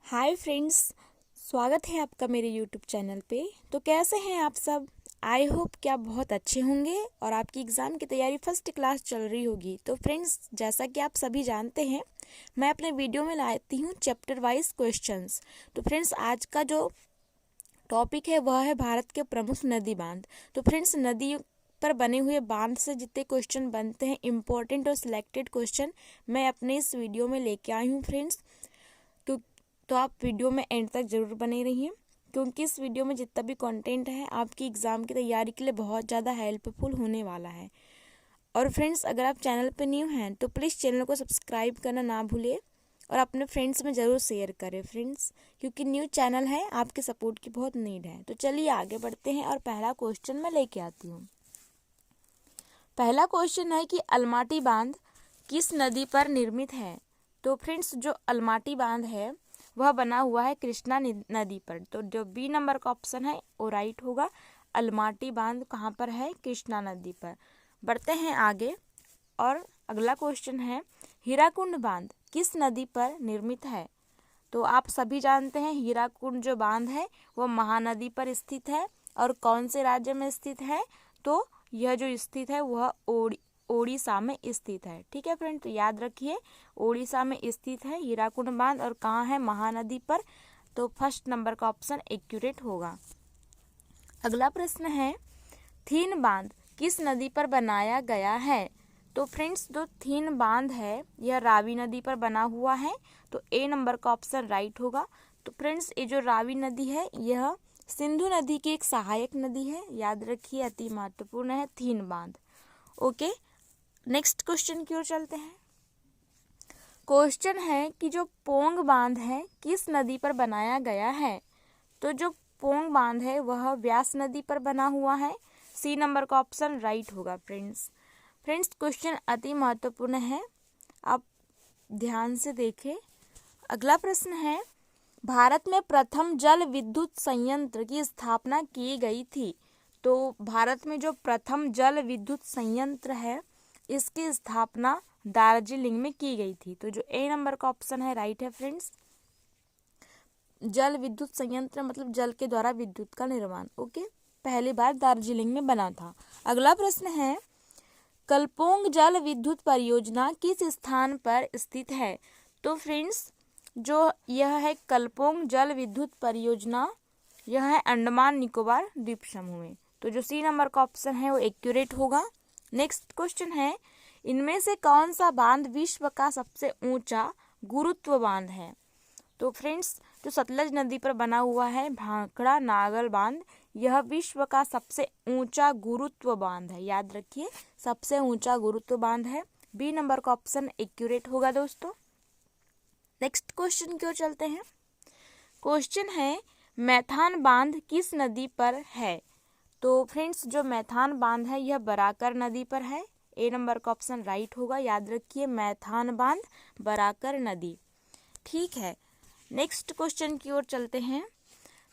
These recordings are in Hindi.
हाय फ्रेंड्स, स्वागत है आपका मेरे यूट्यूब चैनल पे। तो कैसे हैं आप सब? आई होप कि आप बहुत अच्छे होंगे और आपकी एग्ज़ाम की तैयारी फर्स्ट क्लास चल रही होगी। तो फ्रेंड्स, जैसा कि आप सभी जानते हैं, मैं अपने वीडियो में लाती हूँ चैप्टर वाइज क्वेश्चंस। तो फ्रेंड्स, आज का जो टॉपिक है वह है भारत के प्रमुख नदी बांध। तो फ्रेंड्स, नदी पर बने हुए बांध से जितने क्वेश्चन बनते हैं, इम्पोर्टेंट और सिलेक्टेड क्वेश्चन मैं अपने इस वीडियो में लेके आई हूँ फ्रेंड्स। तो आप वीडियो में एंड तक ज़रूर बने रहिए, क्योंकि इस वीडियो में जितना भी कंटेंट है आपकी एग्ज़ाम की तैयारी के लिए बहुत ज़्यादा हेल्पफुल होने वाला है। और फ्रेंड्स, अगर आप चैनल पर न्यू हैं तो प्लीज़ चैनल को सब्सक्राइब करना ना भूलिए और अपने फ्रेंड्स में ज़रूर शेयर करें फ्रेंड्स, क्योंकि न्यू चैनल है, आपके सपोर्ट की बहुत नीड है। तो चलिए आगे बढ़ते हैं और पहला क्वेश्चन मैं लेके आती हूँ। पहला क्वेश्चन है कि अलमाटी बांध किस नदी पर निर्मित है? तो फ्रेंड्स, जो अलमाटी बांध है वह बना हुआ है कृष्णा नदी पर। तो जो बी नंबर का ऑप्शन है वो राइट होगा। अलमाटी बांध कहाँ पर है? कृष्णा नदी पर। बढ़ते हैं आगे और अगला क्वेश्चन है, हीराकुंड बांध किस नदी पर निर्मित है? तो आप सभी जानते हैं हीराकुंड जो बांध है वह महानदी पर स्थित है। और कौन से राज्य में स्थित है? तो यह जो स्थित है वह ओडिशा में स्थित है। ठीक है फ्रेंड, तो याद रखिए ओडिशा में स्थित है हीराकुंड बांध और कहाँ है? महानदी पर। तो फर्स्ट नंबर का ऑप्शन एक्यूरेट होगा। अगला प्रश्न है, थीन बांध किस नदी पर बनाया गया है? तो फ्रेंड्स, जो थीन बांध है यह रावी नदी पर बना हुआ है। तो ए नंबर का ऑप्शन राइट होगा। तो फ्रेंड्स, ये जो रावी नदी है यह सिंधु नदी की एक सहायक नदी है। याद रखिए, अति महत्वपूर्ण है थीन बांध। ओके, नेक्स्ट क्वेश्चन की ओर चलते हैं। क्वेश्चन है कि जो पोंग बांध है किस नदी पर बनाया गया है? तो जो पोंग बांध है वह व्यास नदी पर बना हुआ है। सी नंबर का ऑप्शन राइट होगा फ्रेंड्स। फ्रेंड्स, क्वेश्चन अति महत्वपूर्ण है, आप ध्यान से देखें। अगला प्रश्न है, भारत में प्रथम जल विद्युत संयंत्र की स्थापना की गई थी। तो भारत में जो प्रथम जल विद्युत संयंत्र है इसकी स्थापना दार्जिलिंग में की गई थी। तो जो ए नंबर का ऑप्शन है राइट है फ्रेंड्स। जल विद्युत संयंत्र मतलब जल के द्वारा विद्युत का निर्माण। ओके, पहली बार दार्जिलिंग में बना था। अगला प्रश्न है, कलपोंग जल विद्युत परियोजना किस स्थान पर स्थित है? तो फ्रेंड्स, जो यह है कलपोंग जल विद्युत परियोजना, यह है अंडमान निकोबार द्वीप समूह में। तो जो सी नंबर का ऑप्शन है वो एक्यूरेट होगा। नेक्स्ट क्वेश्चन है, इनमें से कौन सा बांध विश्व का सबसे ऊंचा गुरुत्व बांध है? तो फ्रेंड्स, जो सतलज नदी पर बना हुआ है भाखड़ा नागल बांध, यह विश्व का सबसे ऊंचा गुरुत्व बांध है। याद रखिए, सबसे ऊंचा गुरुत्व बांध है। बी नंबर का ऑप्शन एक्यूरेट होगा दोस्तों। नेक्स्ट क्वेश्चन की ओर चलते हैं। क्वेश्चन है, मैथान बांध किस नदी पर है? तो फ्रेंड्स, जो मैथान बांध है यह बराकर नदी पर है। ए नंबर का ऑप्शन राइट होगा। याद रखिए, मैथान बांध बराकर नदी। ठीक है, नेक्स्ट क्वेश्चन की ओर चलते हैं।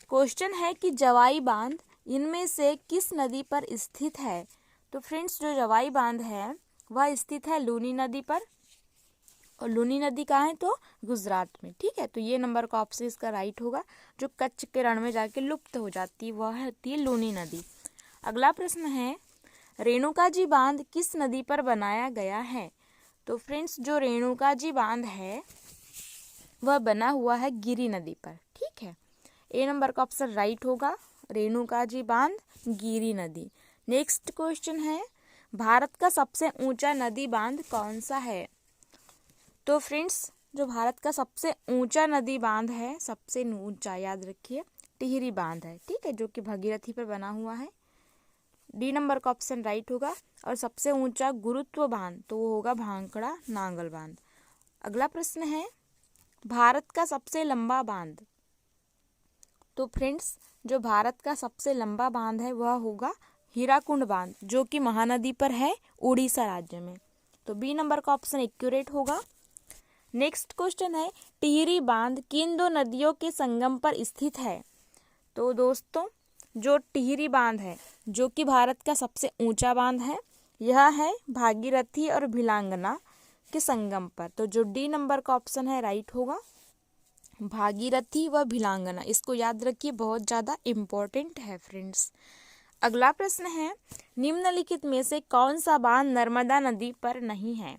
क्वेश्चन है कि जवाई बांध इनमें से किस नदी पर स्थित है? तो फ्रेंड्स, जो जवाई बांध है वह स्थित है लूनी नदी पर। और लूनी नदी कहाँ है? तो गुजरात में। ठीक है, तो ये नंबर का ऑप्शन इसका राइट होगा। जो कच्छ के रण में जाके लुप्त हो जाती है वह होती है लूनी नदी। अगला प्रश्न है, रेणुका जी बांध किस नदी पर बनाया गया है? तो फ्रेंड्स, जो रेणुका जी बांध है वह बना हुआ है गिरी नदी पर। ठीक है, ए नंबर का ऑप्शन राइट होगा। रेणुका जी बांध गिरी नदी। नेक्स्ट क्वेश्चन है, भारत का सबसे ऊंचा नदी बांध कौन सा है? तो फ्रेंड्स, जो भारत का सबसे ऊंचा नदी बांध है, सबसे ऊंचा, याद रखिए, टिहरी बांध है। ठीक है, जो कि भगीरथी पर बना हुआ है। डी नंबर का ऑप्शन राइट होगा। और सबसे ऊंचा गुरुत्व बांध तो वो होगा भांकड़ा नांगल बांध। अगला प्रश्न है, भारत का सबसे लंबा बांध। तो फ्रेंड्स, जो भारत का सबसे लंबा बांध है वह होगा हीराकुंड बांध, जो कि महानदी पर है उड़ीसा राज्य में। तो बी नंबर का ऑप्शन एक्यूरेट होगा। नेक्स्ट क्वेश्चन है, टिहरी बांध किन दो नदियों के संगम पर स्थित है? तो दोस्तों, जो टिहरी बांध है जो कि भारत का सबसे ऊंचा बांध है, यह है भागीरथी और भिलांगना के संगम पर। तो जो डी नंबर का ऑप्शन है राइट होगा। भागीरथी व भिलांगना, इसको याद रखिए, बहुत ज़्यादा इम्पोर्टेंट है फ्रेंड्स। अगला प्रश्न है, निम्नलिखित में से कौन सा बांध नर्मदा नदी पर नहीं है?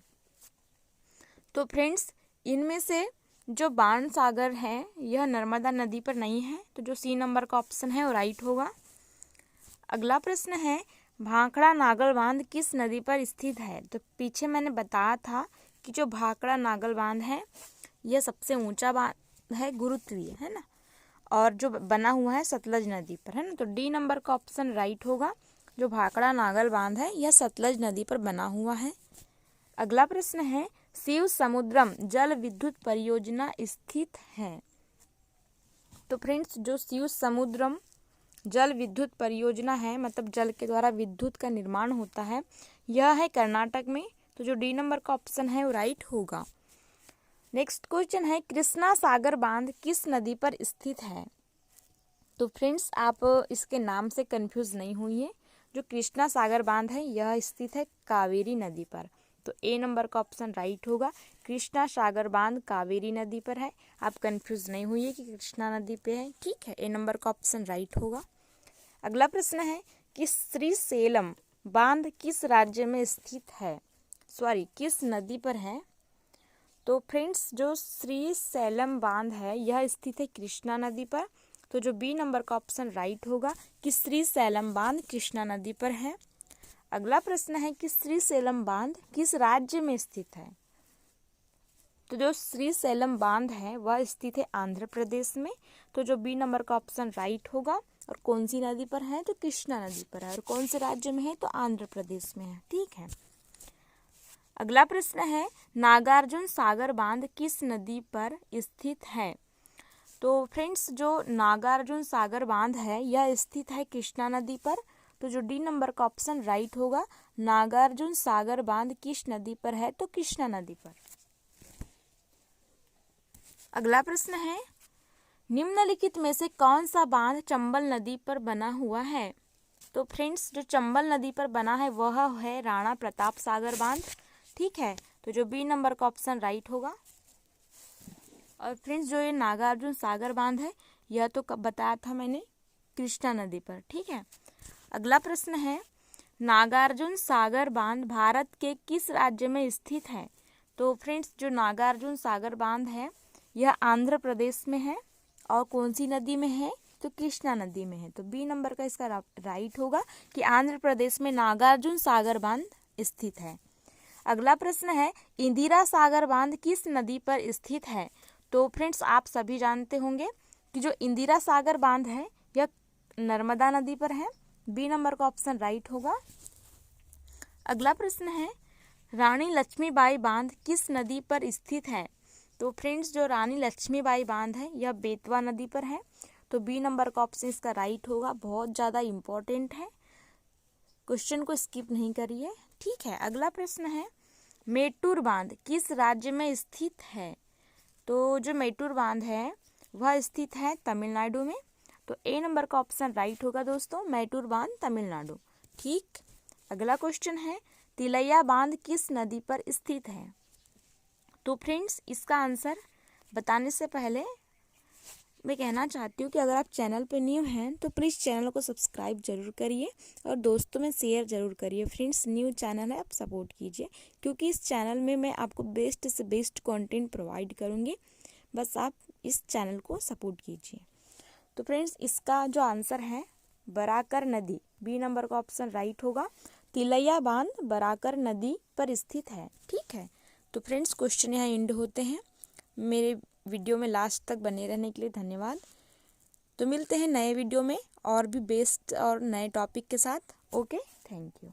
तो फ्रेंड्स इनमें से जो बाण सागर है यह नर्मदा नदी पर नहीं है, तो जो सी नंबर का ऑप्शन है वो राइट होगा। अगला प्रश्न है, भाखड़ा नागल बांध किस नदी पर स्थित है? तो पीछे मैंने बताया था कि जो भाखड़ा नागल बांध है यह सबसे ऊंचा बांध है, गुरुत्वीय है ना, और जो बना हुआ है सतलज नदी पर है ना, तो डी नंबर का ऑप्शन राइट होगा। जो भाखड़ा नागल बांध है यह सतलज नदी पर बना हुआ है। अगला प्रश्न है, शिव समुद्रम जल विद्युत परियोजना स्थित है? तो फ्रेंड्स जो शिव समुद्रम जल विद्युत परियोजना है, मतलब जल के द्वारा विद्युत का निर्माण होता है, यह है कर्नाटक में, तो जो डी नंबर का ऑप्शन है वो राइट होगा। नेक्स्ट क्वेश्चन है, कृष्णा सागर बांध किस नदी पर स्थित है? तो फ्रेंड्स आप इसके नाम से कंफ्यूज नहीं होइए, जो कृष्णा सागर बांध है यह स्थित है कावेरी नदी पर, तो ए नंबर का ऑप्शन राइट होगा। कृष्णा सागर बांध कावेरी नदी पर है, आप कंफ्यूज नहीं हुई कि कृष्णा नदी पे है, ठीक है, ए नंबर का ऑप्शन राइट होगा। अगला प्रश्न है कि श्रीशैलम बांध किस राज्य में स्थित है? किस नदी पर है? तो फ्रेंड्स जो श्रीशैलम बांध है यह स्थित है कृष्णा नदी पर, तो जो बी नंबर का ऑप्शन राइट होगा कि श्रीशैलम बांध कृष्णा नदी पर है। अगला प्रश्न है कि श्रीशैलम बांध किस राज्य में स्थित है? तो जो श्रीशैलम बांध है वह स्थित है आंध्र प्रदेश में, तो जो बी नंबर का ऑप्शन राइट होगा। और कौन सी नदी पर है? तो कृष्णा नदी पर है, और कौन से राज्य में है? तो आंध्र प्रदेश में है, ठीक है। अगला प्रश्न है, नागार्जुन सागर बांध किस नदी पर स्थित है? तो फ्रेंड्स जो नागार्जुन सागर बांध है यह स्थित है कृष्णा नदी पर, तो जो डी नंबर का ऑप्शन राइट होगा। नागार्जुन सागर बांध किस नदी पर है? तो कृष्णा नदी पर। अगला प्रश्न है, निम्नलिखित में से कौन सा बांध चंबल नदी पर बना हुआ है? तो फ्रेंड्स जो चंबल नदी पर बना है वह है राणा प्रताप सागर बांध, ठीक है, तो जो बी नंबर का ऑप्शन राइट होगा। और फ्रेंड्स जो ये नागार्जुन सागर बांध है यह तो कब बताया था मैंने? कृष्णा नदी पर, ठीक है। अगला प्रश्न है, नागार्जुन सागर बांध भारत के किस राज्य में स्थित है? तो फ्रेंड्स जो नागार्जुन सागर बांध है यह आंध्र प्रदेश में है, और कौन सी नदी में है? तो कृष्णा नदी में है, तो बी नंबर का इसका राइट होगा कि आंध्र प्रदेश में नागार्जुन सागर बांध स्थित है। अगला प्रश्न है, इंदिरा सागर बांध किस नदी पर स्थित है? तो फ्रेंड्स आप सभी जानते होंगे कि जो इंदिरा सागर बांध है यह नर्मदा नदी पर है, बी नंबर का ऑप्शन राइट होगा। अगला प्रश्न है, रानी लक्ष्मीबाई बांध किस नदी पर स्थित है? तो फ्रेंड्स जो रानी लक्ष्मीबाई बांध है यह बेतवा नदी पर है, तो बी नंबर का ऑप्शन इसका राइट होगा। बहुत ज़्यादा इम्पोर्टेंट है, क्वेश्चन को स्किप नहीं करिए, ठीक है। अगला प्रश्न है, मेट्टूर बांध किस राज्य में स्थित है? तो जो मेट्टूर बांध है वह स्थित है तमिलनाडु में, तो ए नंबर का ऑप्शन राइट होगा दोस्तों, मेट्टूर बांध तमिलनाडु, ठीक। अगला क्वेश्चन है, तिलैया बांध किस नदी पर स्थित है? तो फ्रेंड्स इसका आंसर बताने से पहले मैं कहना चाहती हूँ कि अगर आप चैनल पे न्यू हैं तो प्लीज़ चैनल को सब्सक्राइब जरूर करिए और दोस्तों में शेयर ज़रूर करिए। फ्रेंड्स न्यू चैनल है, आप सपोर्ट कीजिए, क्योंकि इस चैनल में मैं आपको बेस्ट से बेस्ट कंटेंट प्रोवाइड करूँगी, बस आप इस चैनल को सपोर्ट कीजिए। तो फ्रेंड्स इसका जो आंसर है बराकर नदी, बी नंबर का ऑप्शन राइट होगा। तिलैया बांध बराकर नदी पर स्थित है, ठीक है। तो फ्रेंड्स क्वेश्चन यहाँ एंड होते हैं। मेरे वीडियो में लास्ट तक बने रहने के लिए धन्यवाद। तो मिलते हैं नए वीडियो में और भी बेस्ट और नए टॉपिक के साथ। Okay, thank you.